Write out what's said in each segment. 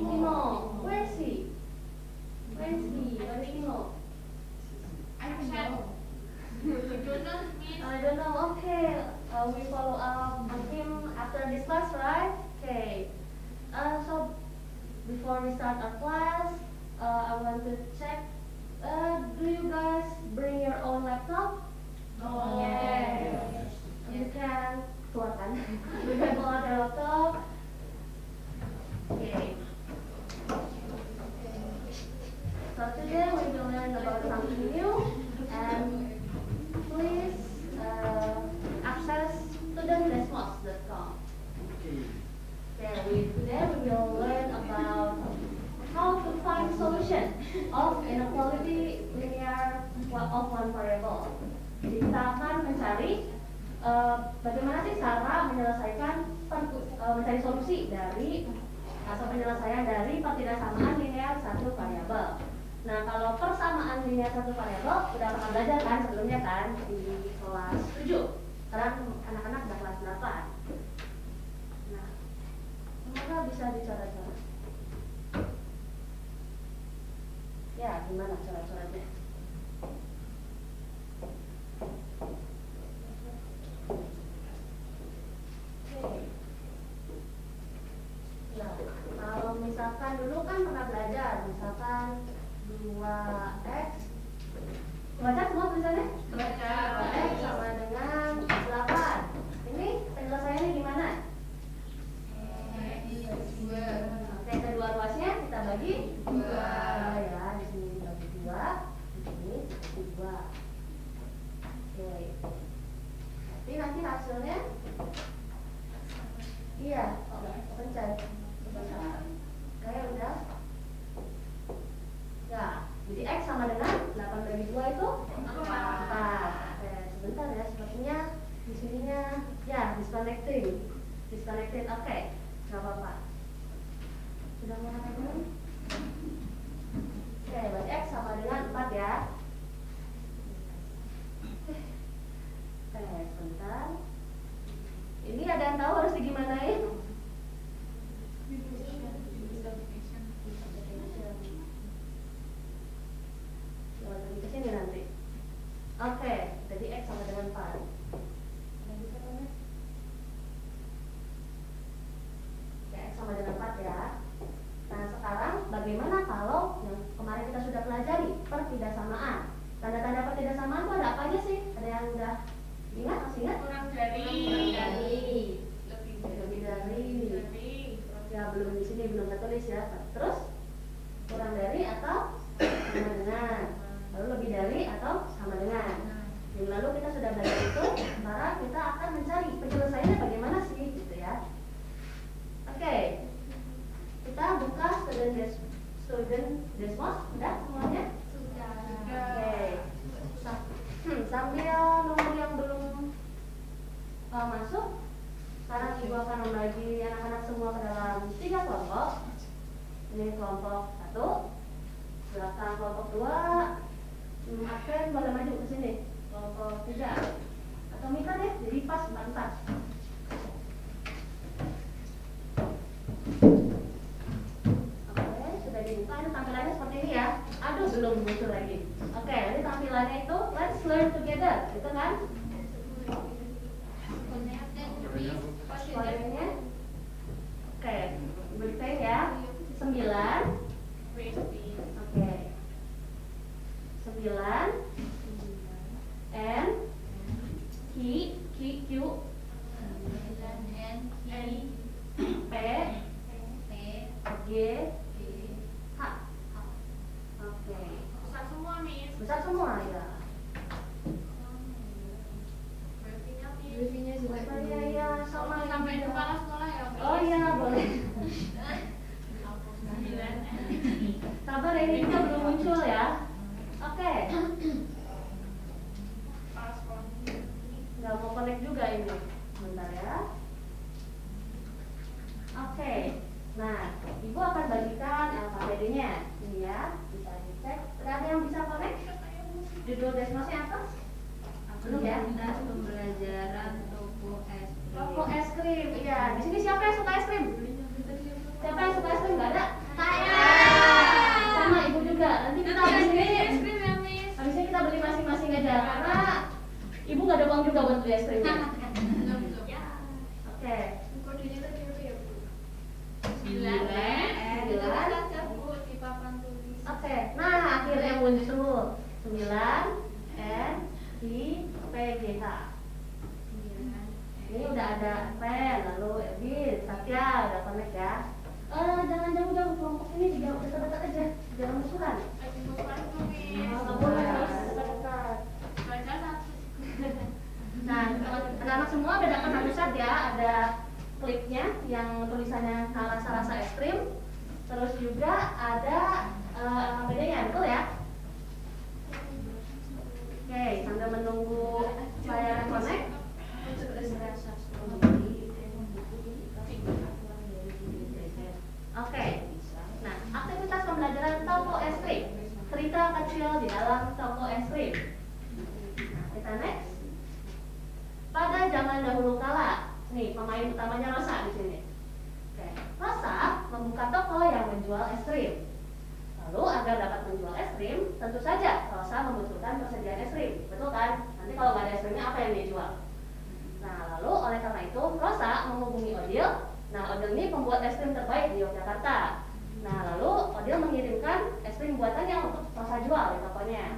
Timo. Where is he? Where is he? Where is Timo? I don't know. You don't know, Miss? I don't know. Okay, we follow up on him after this class, right? Okay. So before we start our class, I want to check. Do you guys bring your own laptop? Oh, Yes. You can keluarkan. You can keluar your laptop. Okay. So today we will learn about something new, and please access studentdesmos.com. Okay, today we will learn about how to find solution of inequality linear of one variable. Jadi kita akan mencari bagaimana sih cara menyelesaikan mencari solusi dari atau penyelesaian dari pertidaksamaan linear satu variabel. Nah, kalau persamaan linear satu variabel udah pernah belajar kan sebelumnya kan di kelas 7. Sekarang anak-anak udah kelas 8. Nah, semoga bisa dicoret-coret. Ya, gimana coret-coretnya? Nah, kalau misalkan dulu kan pernah belajar, misalkan 2x baca semua tulisannya? Baca. 2x sama dengan 8. Ini penyelesaiannya gimana? Oke, kedua ruasnya kita bagi 2 ya, di sini dibagi 2, di sini dibagi 2. Oke. Tapi nanti hasilnya iya, pencet. Oke, udah. Ya, jadi X sama dengan 8 bagi 2 itu 4. Oke, sebentar ya, sepertinya di sininya ya disconnected. Oke, nggak apa-apa. Sudah mulai kan? Oke, berarti X sama dengan 4 ya. Oke, sebentar. Ini ada yang tahu harus digimanain? Lagi ke sini nanti. Oke, jadi X sama dengan 4. Oke, X sama dengan 4 ya. Nah, sekarang bagaimana kalau yang kemarin kita sudah pelajari pertidaksamaan? Tanda-tanda pertidaksamaan itu ada apa aja sih? Ada yang udah ingat? Masih ingat? Kurang dari. Lebih dari. Ya, belum di sini belum tertulis ya. Terus kurang dari atau sama dengan. Lalu lebih dari atau sama dengan. Yang lalu kita sudah belajar itu, sekarang kita akan mencari penyelesaiannya bagaimana sih gitu ya. Oke. Kita buka student Desmos, udah semuanya? Sudah. Oke. Sambil nunggu yang belum masuk, sekarang ibu akan membagi anak-anak semua ke dalam 3 kelompok. Ini kelompok 1, belakang kelompok 2. Akan boleh maju ke sini. Kelompok 3. Atau Mika deh, jadi pas 4-4. Oke, sudah dibuka. Ini tampilannya seperti ini ya. Aduh, belum muncul lagi. Oke, ini tampilannya itu let's learn together, gitu kan? Kodenya. Oke, beritain ya. 9. Oke. 9 N Q Q P G H. Oke. Besar semua, Miss. Besar semua ya. Briefingnya juga. Iya ya, sama Sampai kepala sekolah ya, Miss. Oh iya, boleh. 9. Sabar, ini juga belum muncul ya. Oke. Nggak mau connect juga ini. Bentar ya. Oke. Nah, ibu akan bagikan LKPD-nya. Ini ya, bisa dicek. Ada yang bisa connect? Judul Desmosnya apa? Belum ya? Pembelajaran toko es krim. Toko es krim. Iya. Di sini siapa yang suka es krim? Siapa yang suka es krim? Nggak ada? juga buat beli es krimnya. Ya. Oke. Kodenya tadi apa ya, Bu? 9. Bu, di papan tulis. Oke, nah akhirnya yang muncul semua 9 N I P G H. Ini udah ada pen, lalu Edit, Satya udah connect ya. Jangan jauh-jauh, kelompok ini juga dekat-dekat aja, jangan musuhan. Nggak boleh, harus dekat-dekat. Nah, anak-anak semua udah dapat satu set ya, ada klipnya yang tulisannya rasa-rasa es krim. Terus juga ada bedanya, betul ya? Oke, sambil menunggu layar connect. Oke, nah aktivitas pembelajaran toko es krim, cerita kecil di dalam toko es krim. Nah, kita next. Pada zaman dahulu kala, nih pemain utamanya Rosa di sini. Oke, Rosa membuka toko yang menjual es krim. Lalu agar dapat menjual es krim, tentu saja Rosa membutuhkan persediaan es krim, betul kan? Nanti kalau nggak ada es krimnya apa yang dia jual? Nah, lalu oleh karena itu Rosa menghubungi Odil. Nah, Odil ini pembuat es krim terbaik di Yogyakarta. Nah, lalu Odil mengirimkan es krim buatan yang untuk Rosa jual di tokonya.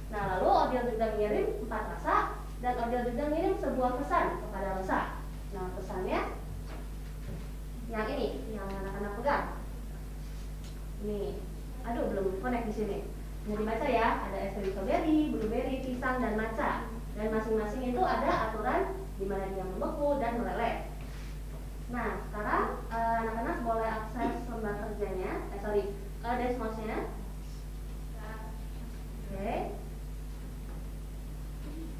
Nah, lalu Odil juga mengirim 4 rasa dan Odil juga mengirim sebuah pesan kepada Rosa. Nah, pesannya yang ini, yang anak-anak pegang. Nih, aduh belum connect di sini. Bisa dibaca ya, ada es krim strawberry, blueberry, pisang dan matcha. Dan masing-masing itu ada aturan di mana dia membeku dan meleleh. Nah, sekarang anak-anak boleh akses lembar kerjanya, Desmos-nya. Oke.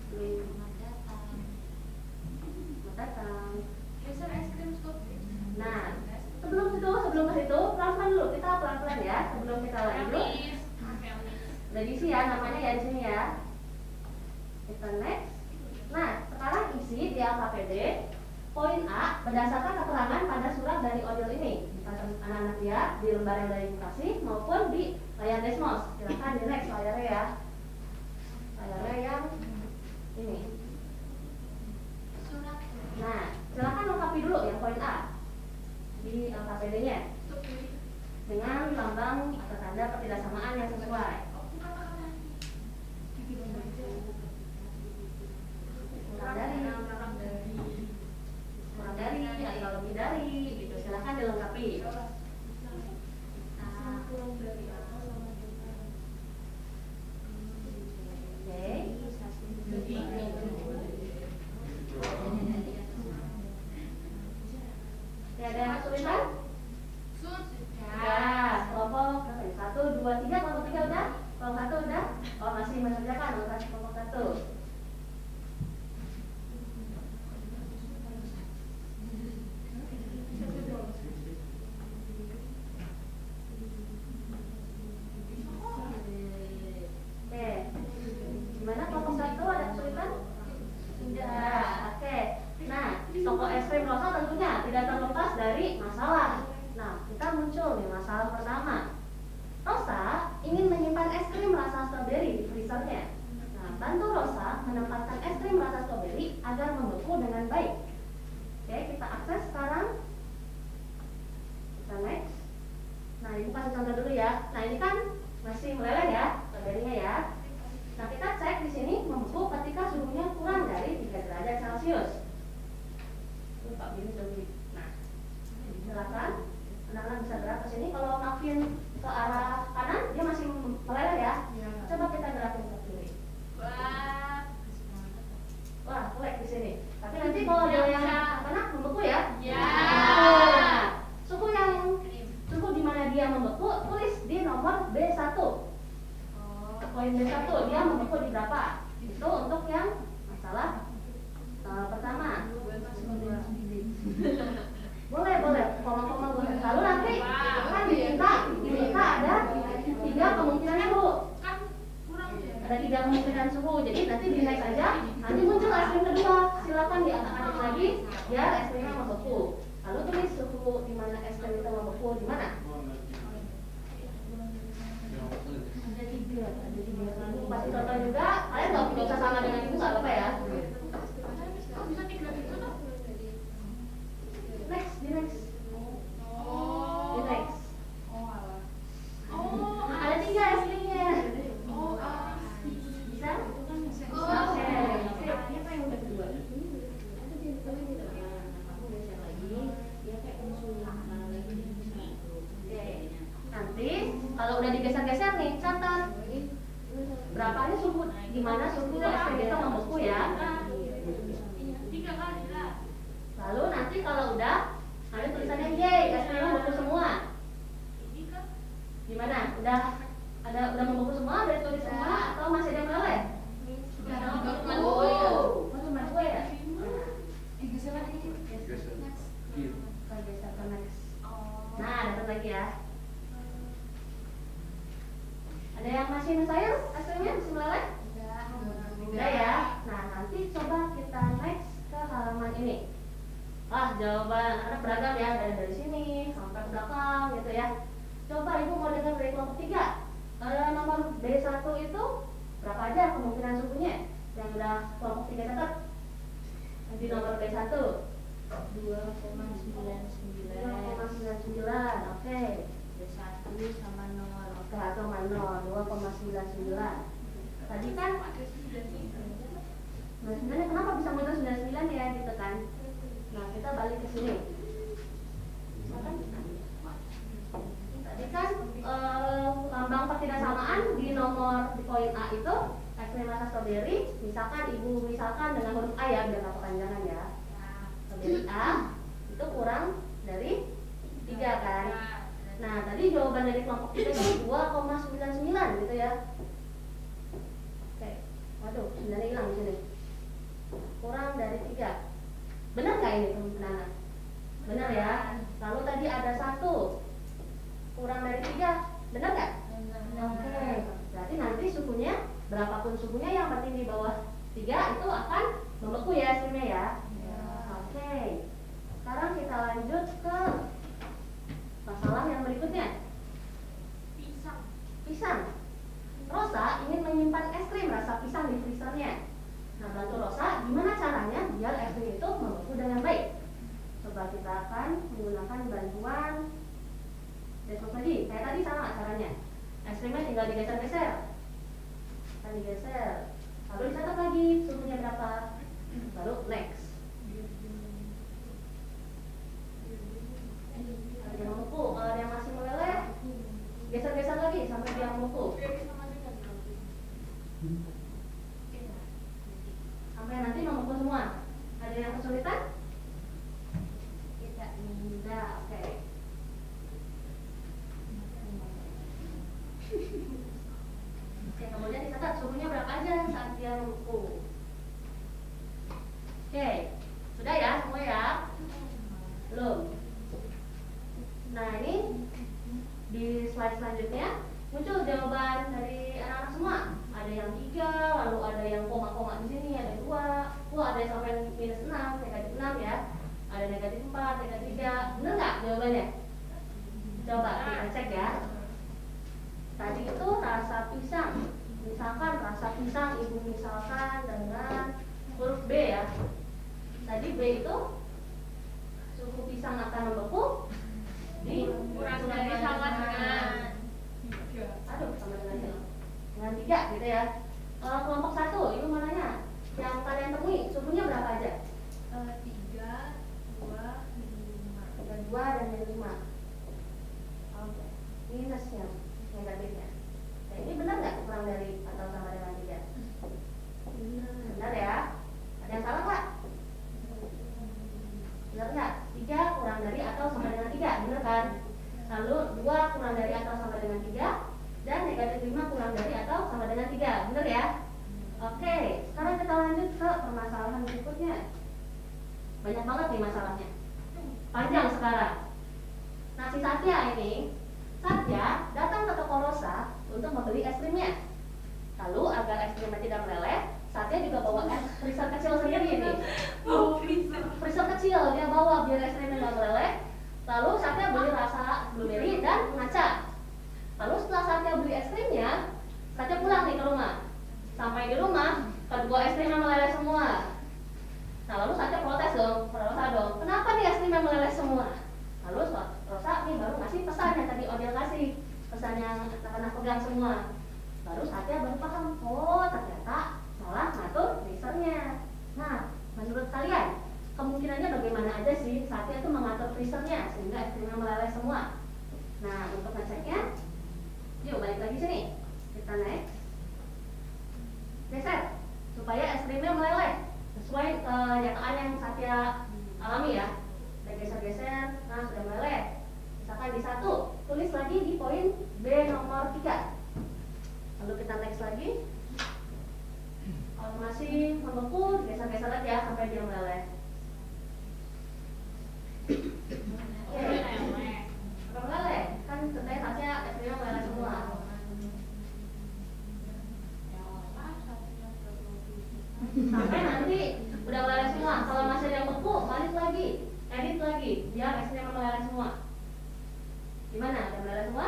Selamat datang. Nah, sebelum ke situ, pelan-pelan dulu. Kita pelan-pelan ya, sebelum kita lanjut. Udah diisi ya, namanya ya di sini ya. Kita next. Nah, sekarang isi di LKPD. Poin A, berdasarkan keterangan pada surat dari Odil ini, anak-anak dia di lembar yang dari edukasi maupun di layar Desmos. Silakan di next layarnya ya. Layarnya yang ini. Nah, silakan lengkapi dulu yang poin A di LKPD-nya dengan lambang atau tanda ketidaksamaan yang sesuai. Kurang dari atau lebih dari gitu, silahkan dilengkapi. Oke, ada yang kesulitan? Ya, kelompok 1, 2, 3, kelompok 3 udah? Kelompok 1 udah? Oh, masih mengerjakan untuk kelompok 1. Gimana kelompok 1 ada kesulitan? Sudah. Oke. Nah, toko es krim Rosa tentunya tidak terlepas dari masalah. Nah, kita muncul nih masalah pertama. Rosa ingin menyimpan es krim rasa stroberi di freezernya. Nah, bantu Rosa menempatkan es krim rasa stroberi agar membeku dengan baik. Oke, kita akses sekarang. Kita next. Nah, ini bukan contoh dulu ya. Nah, ini kan masih meleleh ya, stroberinya ya. Nah, kita cek di sini membeku ketika suhunya kurang dari 3 derajat Celcius. Pak Bini dulu. Nah, silakan anak-anak bisa gerak ke sini. Kalau makin ke arah kanan, dia masih meleleh ya. Coba kita gerakin ke kiri. Wah, meleleh di sini. Tapi nanti kalau dia yang kanan membeku ya. Nah, suhu di mana dia membeku, tulis di nomor B1. Poin B1, dia membeku di berapa? Itu untuk yang masalah pertama. Boleh, koma-koma boleh. Lalu nanti kan diminta ada 3 kemungkinan suhu. Ada 3 kemungkinan suhu. Jadi nanti di next aja, nanti muncul es krim kedua. Silakan diatak-atak lagi, biar es krimnya membeku. Lalu tulis suhu di mana es krim itu membeku di mana? Ada 3. Pasti contoh juga. Kalian nggak bisa sama dengan ibu, nggak apa-apa ya. gimana suhu es krim itu membeku ya. Lalu nanti kalau udah, nanti tulisannya yeay, es krimnya membeku semua. Gimana? Udah membeku semua, udah tulis semua, atau masih ada yang meleleh? Masih membeku ya? Geser ke next. Nah, dapat lagi ya. Ada yang masih sayur es krimnya masih meleleh? Udah ya. Nah, nanti coba kita next ke halaman ini. Jawaban anak beragam ya, dari sini sampai ke belakang gitu ya. Coba ibu mau dengar dari kelompok 3. Nomor B1 itu berapa aja kemungkinan suhunya? Yang udah kelompok 3 catat. Nanti nomor B1 2,99. Oke. B1 sama 0. Oke, sama 0, 2,99. Tadi kan 99, kenapa bisa muncul 99 ya gitu kan? Nah, kita balik ke sini. Tadi kan lambang pertidaksamaan di nomor di poin A itu es krim rasa strawberry. Misalkan ibu dengan huruf A ya, biar nggak kepanjangan ya. Strawberry A itu kurang dari 3 kan? Nah, tadi jawaban dari kelompok kita itu 2,99 gitu ya. Oke. Waduh, 9 hilang di sini. Kurang dari 3. Benar nggak ini teman-teman? Benar ya. Lalu tadi ada 1 kurang dari 3. Benar nggak? Oke. Berarti nanti suhunya, berapapun suhunya yang penting di bawah 3 itu akan membeku ya es krimnya ya. Oke. Sekarang kita lanjut ke masalah yang berikutnya. Pisang. Rosa ingin menyimpan es krim rasa pisang di freezernya. Nah, bantu Rosa gimana caranya biar es krim itu membeku dengan baik. Coba kita akan menggunakan bantuan deskop tadi. Kayak tadi sama caranya. Es krimnya tinggal digeser-geser. Kita digeser. Lalu dicatat lagi suhunya berapa. Lalu next. Ada yang membeku. Kalau ada yang masih meleleh, geser-geser lagi sampai dia membeku. Sampai nanti membeku semua. Ada yang kesulitan? Tidak. Oke. Oke, kemudian dicatat suhunya berapa aja saat dia membeku. Oke, sudah ya semua ya? Belum? Nah, ini di slide selanjutnya muncul jawaban dari anak-anak semua. Ada yang 3, lalu ada yang koma-koma di sini, ada 2, ada yang sampai -6, negatif 6 ya. Ada negatif 4, negatif 3. Benar nggak jawabannya? Coba kita cek ya. Tadi itu rasa pisang. Misalkan rasa pisang ibu misalkan dengan huruf B ya. Tadi B itu suhu pisang akan membeku di kurang dari sama dengan dengan 3 gitu ya. Kelompok 1, ibu mau nanya, yang kalian temui suhunya berapa aja? 3, 2, 5. 2 dan 5. Oke. Minusnya, negatifnya. Nah, ini benar nggak kurang dari atau sama dengan 3? Benar ya. Ada yang salah nggak? Benar nggak? 3 kurang dari atau sama dengan 3, benar kan? Lalu 2 kurang dari atau sama dengan 3, dan negatif 5 kurang dari atau sama dengan 3, benar ya? Oke, sekarang kita lanjut ke permasalahan berikutnya. Banyak banget nih masalahnya, panjang sekarang. Nah, si Satya ini, Satya datang ke toko Rosa untuk membeli es krimnya. Lalu agar es krimnya tidak meleleh, Satya juga bawa freezer kecil sendiri ini. Freezer kecil dia bawa biar es krimnya nggak meleleh. Lalu Satya beli rasa blueberry dan matcha. Lalu setelah Satya beli es krimnya, Satya pulang nih ke rumah. Sampai di rumah, kedua es krimnya meleleh semua. Nah, lalu Satya protes dong, Rosa dong, kenapa nih es krimnya meleleh semua? Lalu Rosa nih baru ngasih pesan yang tadi Odil kasih, pesan yang anak-anak pegang semua. Baru Satya baru paham, oh ternyata salah ngatur freezernya. Nah, menurut kalian kemungkinannya bagaimana aja sih Satya itu mengatur freezernya sehingga es krimnya meleleh semua? Nah, untuk ngeceknya, yuk balik lagi sini. Kita next. Geser. krimnya meleleh sesuai kenyataan yang Satya alami ya. Kita geser-geser, nah sudah meleleh. Misalkan di 1, tulis lagi di poin B nomor 3. Lalu kita next lagi. Kalau masih membeku, geser-geser lagi ya sampai dia meleleh. Oke, meleleh kan katanya Satya ekstrimnya meleleh semua. Sampai nanti udah meleleh semua. Kalau masih ada yang beku, balik lagi, edit lagi, biar ekstrimnya meleleh semua. Gimana? Udah meleleh semua?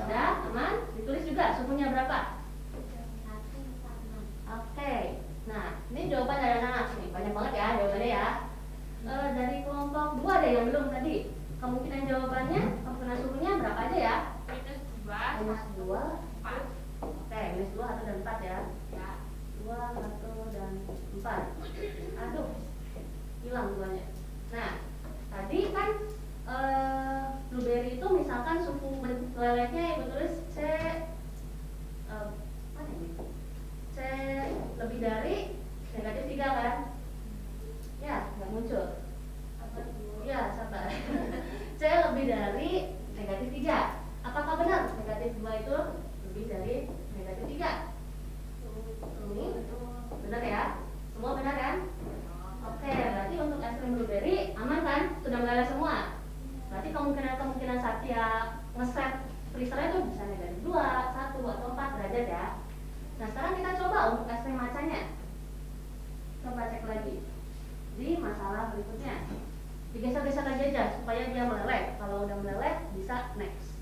Udah, aman? Ditulis juga suhunya berapa? Oke. Nah, ini jawaban dari anak nih. Banyak banget ya jawabannya ya. Dari kelompok 2 deh yang belum tadi. Kemungkinan jawabannya, kemungkinan suhunya berapa aja ya? Minus 2, 4. Oke, minus 2, 1, dan 4 ya. 2, 1, dan 4. Aduh, hilang 2-nya. Nah, tadi kan blueberry itu misalkan suhu melelehnya yang tulis C mana ini? C lebih dari negatif 3 kan? Ya, nggak muncul. Ya, sabar. C lebih dari negatif 3. Apakah benar negatif 2 itu lebih dari negatif 3? Ini benar ya? Semua benar kan? Oke, berarti untuk es krim blueberry aman kan? Sudah meleleh semua. Berarti kemungkinan Satya ngeset freezernya itu bisa negatif 2, 1, atau 4 derajat ya. Nah, sekarang kita coba untuk es krim macanya. Coba cek lagi di masalah berikutnya. Digeser-geser lagi aja supaya dia meleleh. Kalau udah meleleh bisa next.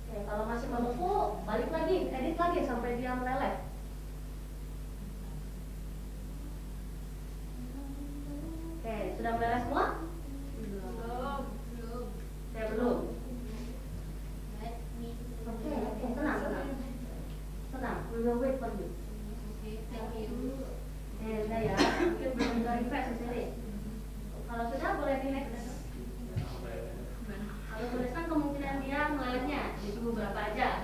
Oke, kalau masih membeku balik lagi, edit lagi sampai dia meleleh. Oke, sudah meleleh semua? Belum. Saya belum. Oke, tenang. Tenang, we will wait for you. Udah ya, mungkin belum bisa refresh di sini. Kalau sudah boleh di next. Kalau tuliskan kemungkinan dia melelehnya di suhu berapa aja.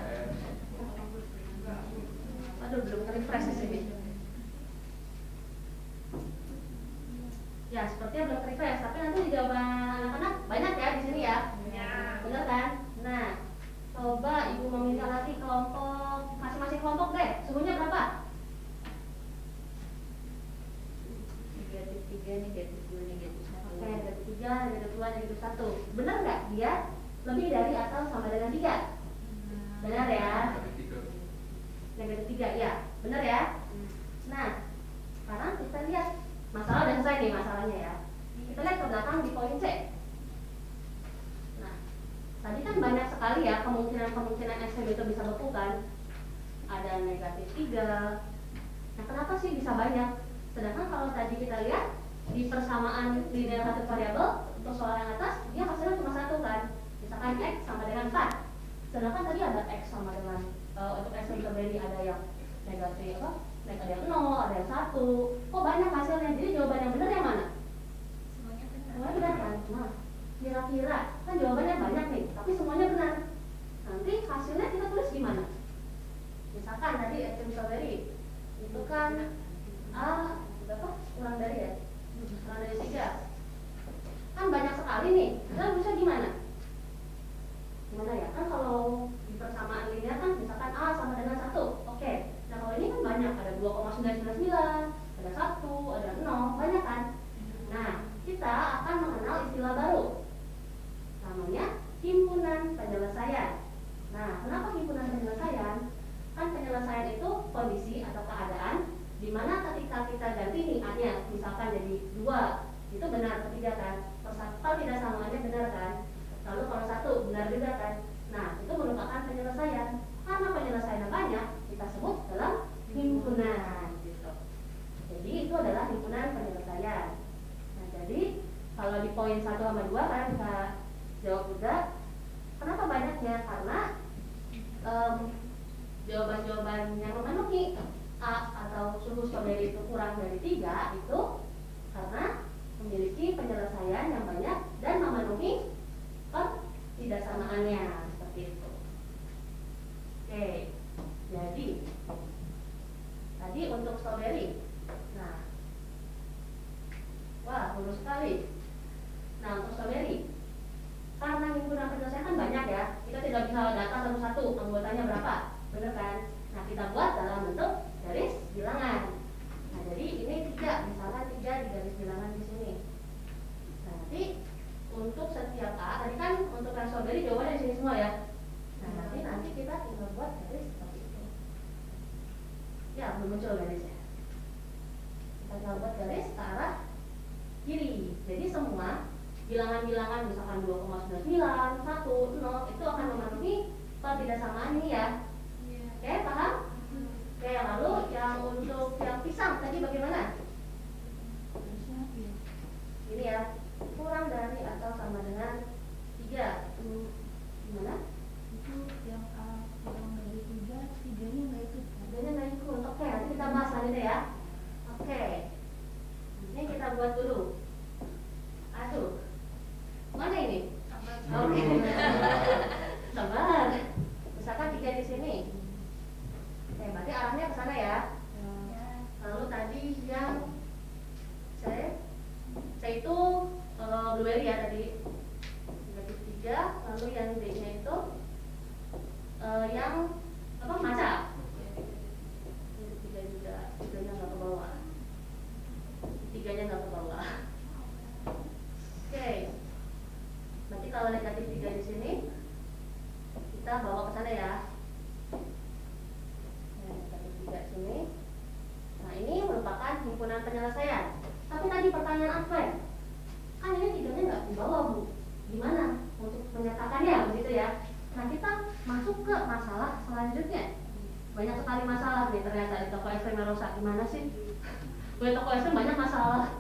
Aduh, belum refresh di sini. Ya, sepertinya belum refresh, tapi nanti di jawaban anak-anak banyak ya di sini ya. Benar kan? Nah, coba ibu meminta lagi kelompok, masing-masing kelompok deh, suhunya berapa? Negatif 3, negatif 2, negatif 1. Oke, negatif 3, negatif 2, negatif 1. Benar nggak dia lebih dari atau sama dengan 3? Benar ya? Negatif 3, ya. Benar ya? Nah, sekarang kita lihat. Masalah udah selesai nih masalahnya ya. Kita lihat ke belakang di poin C. Nah, tadi kan banyak sekali ya kemungkinan es krim itu bisa beku kan. Ada negatif 3. Nah, kenapa sih bisa banyak? Sedangkan kalau tadi kita lihat di persamaan linear satu variabel untuk soal yang atas, dia hasilnya cuma 1 kan. Misalkan X sama dengan 4. Sedangkan tadi ada X sama dengan untuk es krim blueberry ada yang negatif apa? Ada yang 0, ada yang 1. Kok banyak hasilnya? Jadi jawaban yang benar yang mana? Semuanya benar kan? Nah, kira-kira kan jawabannya banyak nih, tapi semuanya benar. Nanti hasilnya kita tulis gimana? Misalkan tadi es krim strawberry itu kan berapa? Kurang dari ya? Kurang dari 3. Kan banyak sekali nih. Kita bisa gimana? Gimana ya? Kan kalau di persamaan linear kan misalkan A sama dengan 1. Oke. Nah, kalau ini kan banyak, ada 2,999, ada 1, ada 0, banyak kan? Nah, kita akan mengenal istilah baru. Namanya himpunan penyelesaian. Nah, kenapa himpunan penyelesaian? Kan penyelesaian itu kondisi atau keadaan di mana ketika kita ganti nih A-nya, misalkan jadi 2, itu benar ketiga kan? Kalau tidak samaannya benar kan? Lalu kalau 1 benar juga kan? Nah, itu merupakan penyelesaian. Karena penyelesaiannya banyak, kita sebut dalam himpunan gitu. Jadi itu adalah himpunan penyelesaian. Nah, jadi kalau di poin 1 sama 2 kan kita jawab juga. Kenapa banyaknya? Karena jawaban-jawaban yang memenuhi A atau suhu strawberry itu kurang dari 3 itu karena memiliki penyelesaian yang banyak dan memenuhi ketidaksamaannya seperti itu. Oke, jadi tadi untuk strawberry. Nah, wah, bagus sekali. Nah, untuk strawberry, karena himpunan penyelesaian kan banyak ya, kita tidak bisa data satu-satu anggotanya berapa, bener kan? Nah, kita buat dalam bentuk garis bilangan. Nah, jadi ini 3, misalkan 3 di garis bilangan di sini. Nah, nanti untuk setiap A, tadi kan untuk yang strawberry jawabannya di sini semua ya. Nah, nanti kita tinggal buat garis seperti itu. Ya, belum muncul garisnya. Kita tinggal buat garis ke arah kiri. Jadi semua bilangan-bilangan misalkan 2,99, 1, 0 itu akan memenuhi pertidaksamaan ini ya. Oke, paham? Oke, lalu yang untuk yang pisang tadi bagaimana? Ini ya, kurang dari atau sama dengan 3. Gimana? Itu yang kurang dari 3, 3-nya nggak ikut. 3-nya nggak ikut. Oke, nanti kita bahas lanjut ya. Oke, ini kita buat dulu. Aduh, mana ini? Oke. Sabar. Misalkan 3 di sini. Oke, berarti arahnya ke sana ya. Lalu tadi yang C itu blueberry ya tadi. Jadi 3. Lalu yang D-nya itu yang apa? Maca. Ini 3 juga. 3-nya nggak ke bawah. 3-nya nggak ke bawah. Oke. Berarti kalau negatif 3 di sini, kita bawa ke sana ya. Negatif 3 sini. Nah, ini merupakan himpunan penyelesaian. Tapi tadi pertanyaan apa ya? Kan ini 3-nya nggak di bawah, Bu. Gimana untuk menyatakannya begitu ya? Nah, kita masuk ke masalah selanjutnya. Banyak sekali masalah nih ternyata di toko es krim Rosa. Gimana sih? Di toko es krim banyak masalah.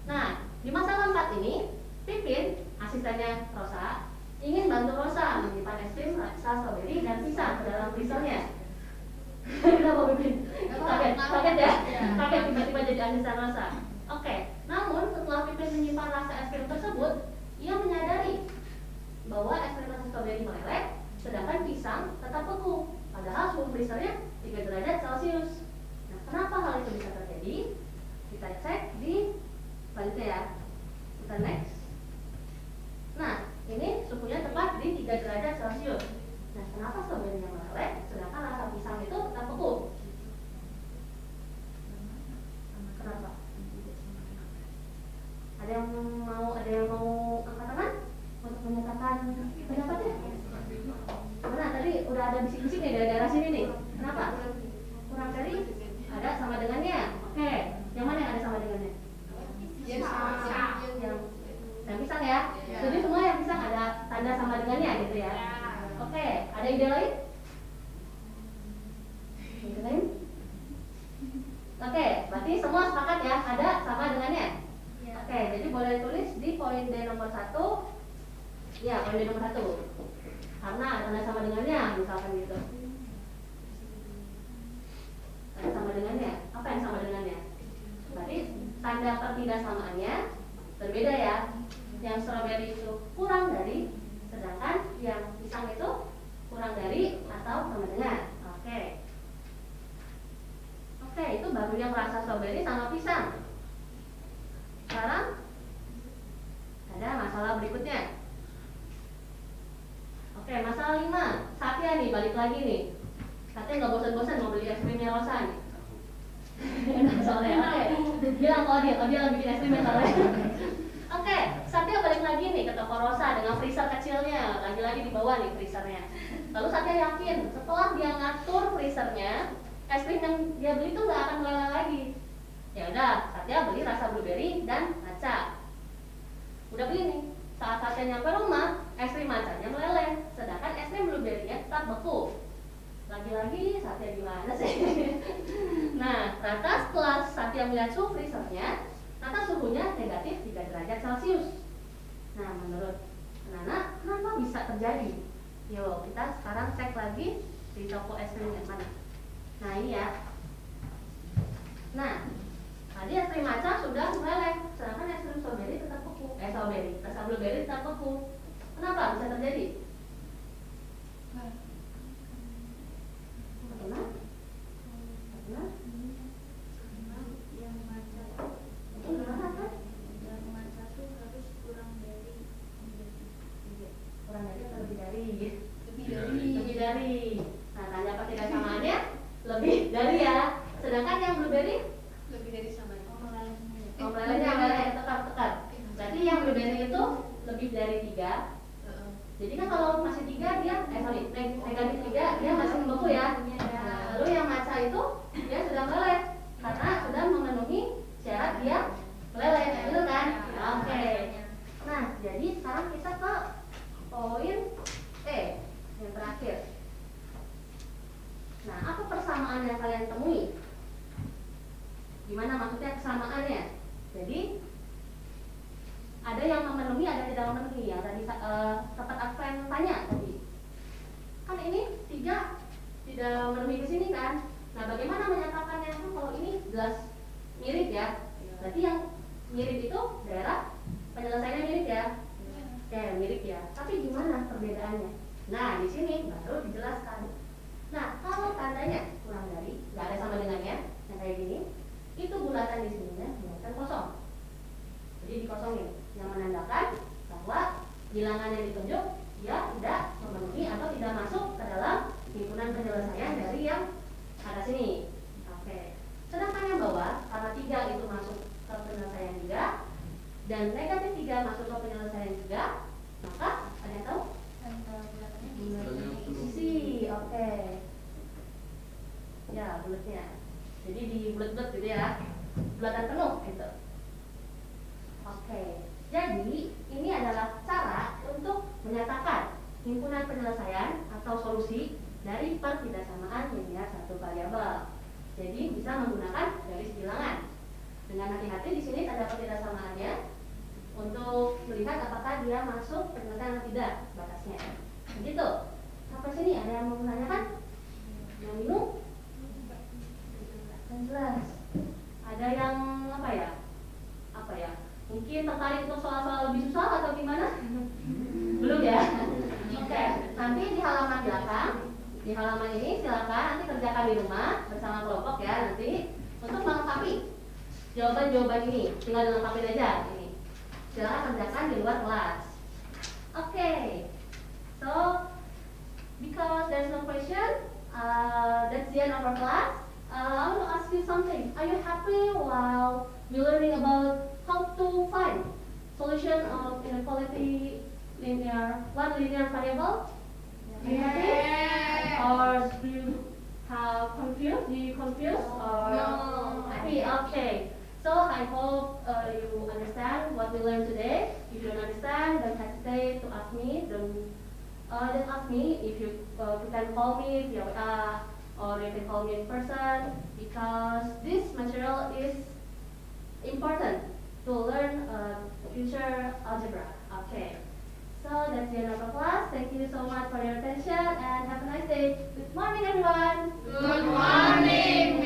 Nah, di masalah 4 ini, Pipin, asistennya Rosa, ingin bantu Rosa menyimpan es krim rasa strawberry dan pisang ke dalam freezernya. Kenapa Pipin? Kaget ya? Kaget tiba-tiba jadi asisten Rosa. Oke, namun setelah Pipin menyimpan rasa es krim tersebut, ia menyadari bahwa es krim rasa strawberry meleleh, sedangkan pisang tetap beku. Padahal suhu freezernya 3 derajat Celcius. Nah, kenapa hal itu bisa terjadi? Kita cek di selanjutnya ya. Kita next. Nah, ini suhunya tepat di 3 derajat Celcius. Nah, kenapa strawberry-nya meleleh, sedangkan rasa pisang itu tetap beku? Kenapa? Ada yang mau angkat tangan untuk menyatakan pendapatnya? Mana tadi udah ada bisik-bisik nih dari daerah sini nih. Kenapa? Kurang dari? Ada sama dengannya. Oke, yang mana yang ada sama dengannya? Yang pisang ya. Jadi semua yang pisang ada tanda sama dengannya gitu ya. Oke, ada ide lain? Ide lain? Oke, berarti semua sepakat ya, ada sama dengannya. Oke, jadi boleh tulis di poin D nomor 1. Ya, poin D nomor 1. Karena ada tanda sama dengannya, misalkan gitu. Tanda sama dengannya. Apa yang sama dengannya? Berarti tanda pertidaksamaannya berbeda ya. Yang strawberry itu kurang dari, sedangkan yang pisang itu kurang dari atau sama dengan. Oke, itu baru yang rasa strawberry sama pisang. Sekarang ada masalah berikutnya. Oke, masalah 5. Satya nih, balik lagi nih. Satya nggak bosan-bosan mau beli es krimnya Rosa nih. Soalnya, oke. Bilang kalau dia lagi bikin es krimnya soalnya. Oke, Satya balik lagi nih ke toko Rosa dengan freezer kecilnya. Lagi-lagi di bawah nih freezernya. Lalu Satya yakin setelah dia ngatur freezernya, es krim yang dia beli tuh nggak akan meleleh lagi. Ya udah, Satya beli rasa blueberry dan matcha. Udah beli nih. Saat Satya nyampe rumah, es krim matchanya meleleh, sedangkan es krim blueberry-nya tetap beku. Lagi-lagi Satya gimana sih? Nah, ternyata setelah Satya melihat suhu freezernya, ternyata suhunya negatif 3 derajat Celcius. Nah, menurut anak-anak, kenapa bisa terjadi? Yuk, kita sekarang cek lagi di toko es krim yang mana. Nah, ini ya. Nah, tadi es krim matcha sudah meleleh, sedangkan es krim strawberry tetap beku. Rasa blueberry tetap beku. Kenapa bisa terjadi? Lebih dari. Nah, tanda ketidaksamaannya lebih dari ya. Sedangkan yang blueberry Lebih dari sama. melelehnya tekan. Berarti yang blueberry itu lebih dari 3. Jadi kan kalau masih 3 dia negatif 3 dia masih membeku ya. Nah, lalu yang maca itu dia sudah meleleh karena sudah memenuhi syarat dia meleleh, betul kan? Oke. Nah, jadi sekarang kita ke poin E yang terakhir. Nah, apa persamaan yang kalian temui? Gimana maksudnya kesamaannya? Jadi ada yang memenuhi, ada tidak memenuhi. Yang tadi tempat Advent tanya tadi. Kan ini 3 tidak memenuhi di sini kan? Nah, bagaimana menyatakannya? Kalau ini jelas mirip ya. Berarti yang mirip itu daerah penyelesaiannya mirip ya. Oke, mirip ya. Tapi gimana perbedaannya? Nah, di sini baru dijelaskan. Nah, kalau tandanya kurang dari, nggak ada sama dengannya, yang kayak gini, itu bulatan di sininya bulatan kosong. Jadi dikosongin, yang menandakan bahwa bilangan yang ditunjuk dia tidak memenuhi atau tidak masuk ke dalam himpunan penyelesaian dari yang ada sini. Oke. Sedangkan yang bawah, karena 3 itu masuk ke penyelesaian juga dan negatif 3 masuk ke penyelesaian juga, maka ada yang tahu? Sisi, oke. Ya, bulatnya. Jadi di bulat-bulat gitu ya. Bulatan penuh gitu. Oke. Jadi ini adalah cara untuk menyatakan himpunan penyelesaian atau solusi dari pertidaksamaan linear satu variabel. Jadi bisa menggunakan garis bilangan. Dengan hati-hati di sini tanda pertidaksamaannya untuk melihat apakah dia masuk penyelesaian atau tidak batasnya. Begitu. Sampai sini ada yang mau menanyakan? Yang minum? Jelas. Ada yang apa ya? Mungkin tertarik untuk soal-soal lebih susah atau gimana? Belum ya? Oke. Nanti di halaman belakang, di halaman ini silakan nanti kerjakan di rumah bersama kelompok ya nanti untuk melengkapi jawaban-jawaban ini. Tinggal dilengkapi aja ini. Silakan kerjakan di luar kelas. Oke. So because there's no question, that's the end of our class. I want to ask you something. Are you happy while we're learning about how to find solution of inequality one linear variable? Are you happy? Or do you have confused? Do you confused? Or No. Happy? Okay. So I hope you understand what we learned today. If you don't understand, don't hesitate to ask me. Don't just ask me. If you can call me via WA or you can call me in person, because this material is important to learn future algebra. Okay. So that's the end of the class. Thank you so much for your attention and have a nice day. Good morning, everyone. Good morning,